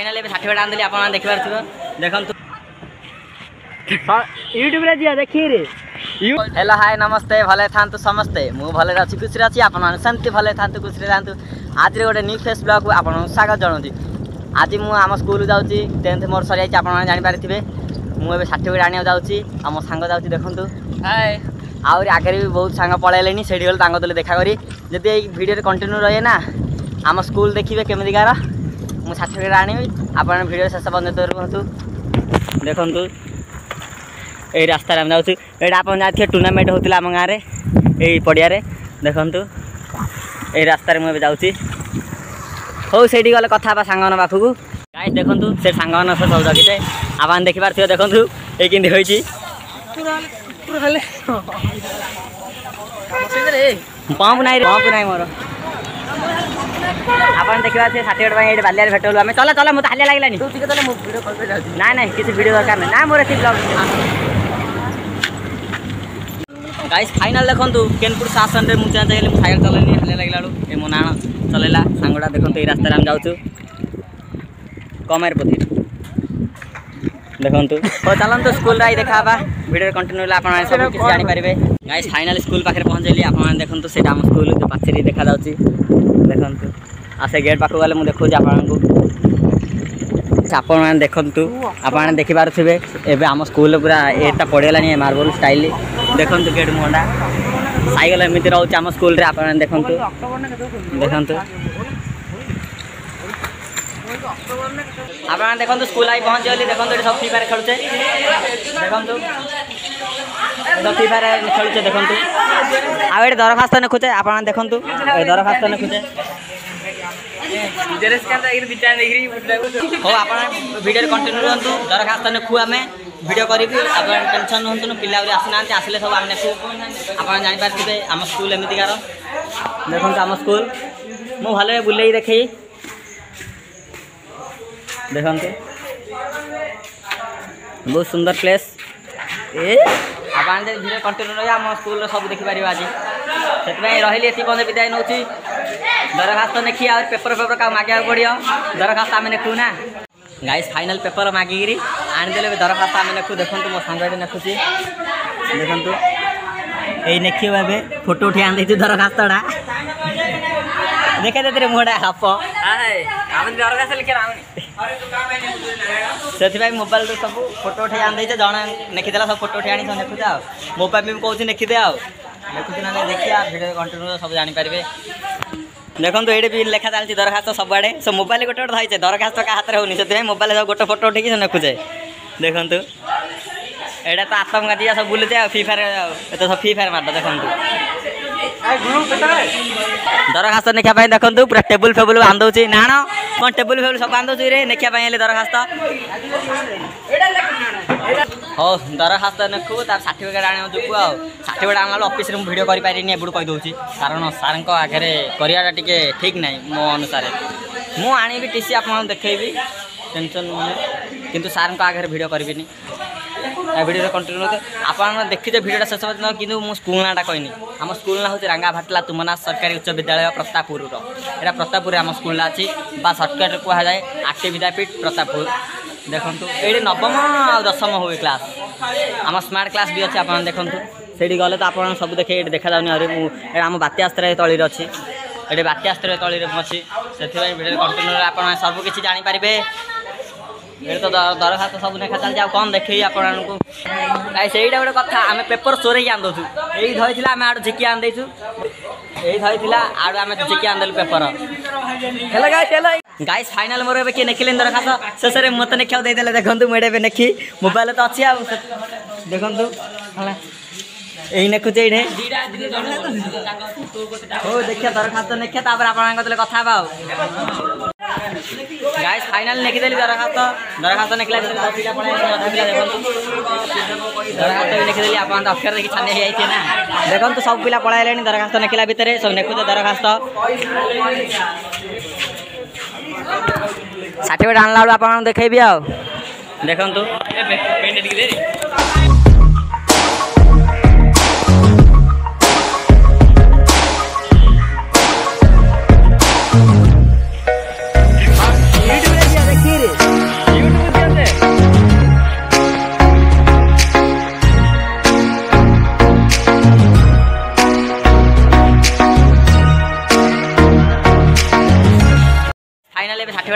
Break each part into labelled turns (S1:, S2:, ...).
S1: Finally certificate आंदी आप देखी देखो
S2: यूट्यूब रे दिया देखी रे।
S1: हेलो हाय नमस्ते भले था समस्ते मु भले अच्छी खुशी अच्छी आपमती भले था खुशी था। आज गोटे न्यू फेस ब्लॉग को आप स्वागत जनाऊँ। आज मुझे आम स्कूल जाऊँगी 10th मोर सरी जाइए आप जानीपारे मुझे सर्टिफिकेट आने जाऊँगी आम सांग जाऊँगी देखूँ हाय आउरी आगे भी बहुत सांग पलैले से गले देखा करी जदि भिडियो कंटिन्यू रहे ना आम स्कूल देखिए केमिकार मुझे सर्टिफिकेट आनी आप भिडियो शेष पर्यंत रुहतु देखूँ यही रास्तार आम जाऊँ ये आप जाते टूर्णामेंट होता आम गाँव में यही पड़िया देखूँ यही रास्तार मुझे जाऊँगी हो से गले कथा सांग पाखक गाइस देखूँ से सांग सब जगीचे आप देखिपारे देखूँ ये कि पंप ना मोर आप देखा से सर्टिफिकेट बालिया भेटलु आम चल चल मत हालिया लगे ना ना किसी वीडियो दरकार नहीं ना मोर ब्लॉग गाइस फाइनल देखो केनपुर शासन में मुझे चाहिए साइकेल चलनी हालिया लगे ये मो ना चलैला सांगटा देखो ये रास्तार आम जाऊँ कमार पति देखो हो चलते स्कूल आई देखा वीडियो कंटिन्यू आप सब किसी जानीपारे गाइस फाइनल स्कूल पाखे पहुँचली आप देखो से आम स्कूल पाचेरी देखा देखो आ से गेट पाखक गले मुझे देखा आपको आप देखु आप देखिपे एवं आम स्कूल पूरा एटा पड़गलानी मार्बल स्टाइल देखो गेट मुहटा साइकेल एमती रोचे आम स्कूल आप देखु देखु आप देखो स्कूल आई पहुँच गली देखो ये सब फ्री फायर खेलुचे देखो सब फ्री फायर खेलुचे देखो आए दरखास्त लिखुचे आप देखो दरखास्त लिखुचे हो आप भिडियो कंटिन्यू रुहतु दरखास्त लिखु आम भिडियो करी आप टेंशन रुहतु पिला आसना आसिले सब आम लिखु आप जानीपारे आम स्कूल एमतीकार देखो आम स्कूल मु भले बुले देखी देखो बहुत सुंदर प्लेस ए आप भिडियो कंटिन्यू रही आम स्कूल सब देखिपार आज से रही ये पर्यटन विदाय नौ दरखास्त लिखी आ पेपर क्या मांगा पड़ो दरखास्त आम लिखु ना गाइस फाइनल पेपर मागिकी आनीदे दरखास्त आम लिखु देखो मो सांग लिखुची देखो यही लिखिए ए फोटो उठे आनी दरखास्तटा देखा दे मुहटा हाप से मोबाइल तो सब फोटो उठे आनी जन लिखिदेला सब फोटो उठे आनी सब लिखुचे मोबाइल भी कौन लिखिदे देखुचे ना देखिए भिडियो कंटिन्यू सब जानीपारे देखो ये भी लेखा चलती दरखास्त सबुआड़े सब मोबाइल गोटे गोटे धरचे दरखास्त क्या हाथ में होनी से मोबाइल सब गोटे फोटो उठे लिखुचे देखो एटा तो आतंकवादी सब बुलूचे फ्री फायर तो सब फ्री फायर मार देखो दरखास्त लिखापी देखो पूरा टेबुल फेबुल बांधे ना कौन टेबुल फेबुल सब बांधे रे लिखापी दरखास्त हो दरखास्त लिखु तार सर्टिफिकेट आने जुकू सर्टिफिकेट आना ऑफिस में वीडियो कर पारे एबुट कहीदे कारण सार आगे कराटा टी ठीक ना मो अनुसार मु आनी टीसी आप देखी टेंशन किंतु सार आगे वीडियो करी वीडियो कंटिन्यू आप देखिए वीडियो शेष पर्यटन कि स्कूल नाटा कहनी आम स्कूल ना हूँ रंगा भाटला तुमनाथ सरकारी उच्च विद्यालय प्रतापपुर यहाँ प्रतापपुर आम स्कूल अच्छी सर्टकट कहुए आरटी विद्यापीठ प्रतापपुर देखो ये नवम और दशम हुए क्लास आम स्मार्ट क्लास भी अच्छे आप देखो से गले तो आप सब देखे ये देखा जाऊनी आम बात्यास्त्र तली अच्छी ये बात्यास्त्र तली अच्छी से कंटिन्यू आप सब किसी जानीपारे ये तो दरखास्त सब लेखा चलती कौन देखे आपको से गोटे कथा आम पेपर चोरे आनी यही धरी आम आड़ झिकी आनीचु यही धरी आड़ आम झिकी आनीदेलु पेपर गाइस फाइनल मोर किए लिखिले दरखास्त शेष में मत लिखा देदेले देखो मुझे लिखी मोबाइल तो अच्छी देखो यही लिखुचे ये हो देखिए दरखास्त लिखे आप कथा गाइस फाइनल लिखिदेली दरखास्त लिखला दरखास्त भी लिखिदेली आप अक्षर देखिए छानी जाइए ना देखो तो सब पिला पढ़ाइले दरखास्त लिखला भितर सब लिखुचे दरखास्त सर्टिफिकेट आनला बेलू आप देखेबी आ देखो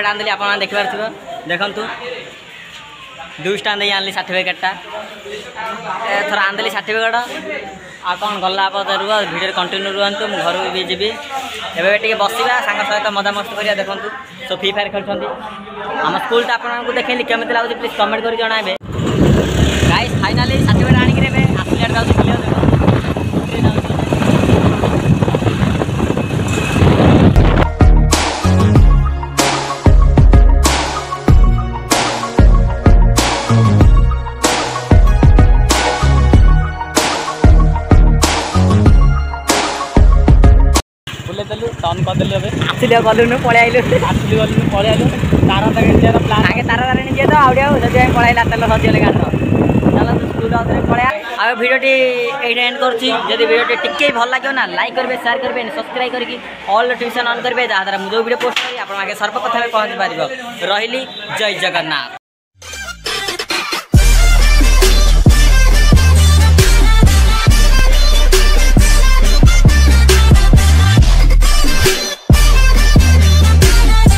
S1: सार्टिफिकेट आनी आप देखिपे देखु 200 टका दे आनली सार्टिफिकेटा एथर आनदेली सार्टिफिकेट आ कौन गला रुह भिडियो कंटिन्यू रुहतु घर भी जीवी एवं टे बसवा सांग सहित मजामस्ती करा देखु सब फ्री फायर खेलुँच आम स्कूल आपको देखली केमी लगे प्लीज कमेंट कर जनाबे गाइस फाइनाली सार्टिफिकेट आनिक आसिलेट जाऊँ देलु टर्न करदेलु आसिले गलुनु पळै आइलु आसिले गलुनु पळै आइलु तारा तार प्लान आगे तारा तार निजे तो आउडिया जदि पळैला तेल सजिले गाड चलो स्कूल आउरे पळै आ वीडियोटी एही एंड करछि जदि वीडियोटी टिके भल लाग्यो ना लाइक करबे शेयर करबे सब्सक्राइब करके ऑल नोटिफिकेशन ऑन करबे जहां द्वारा मु जो वीडियो पोस्ट करी आपन आगे सर्वप्रथम पहुंच पारिबो रहिली जय जगन्नाथ।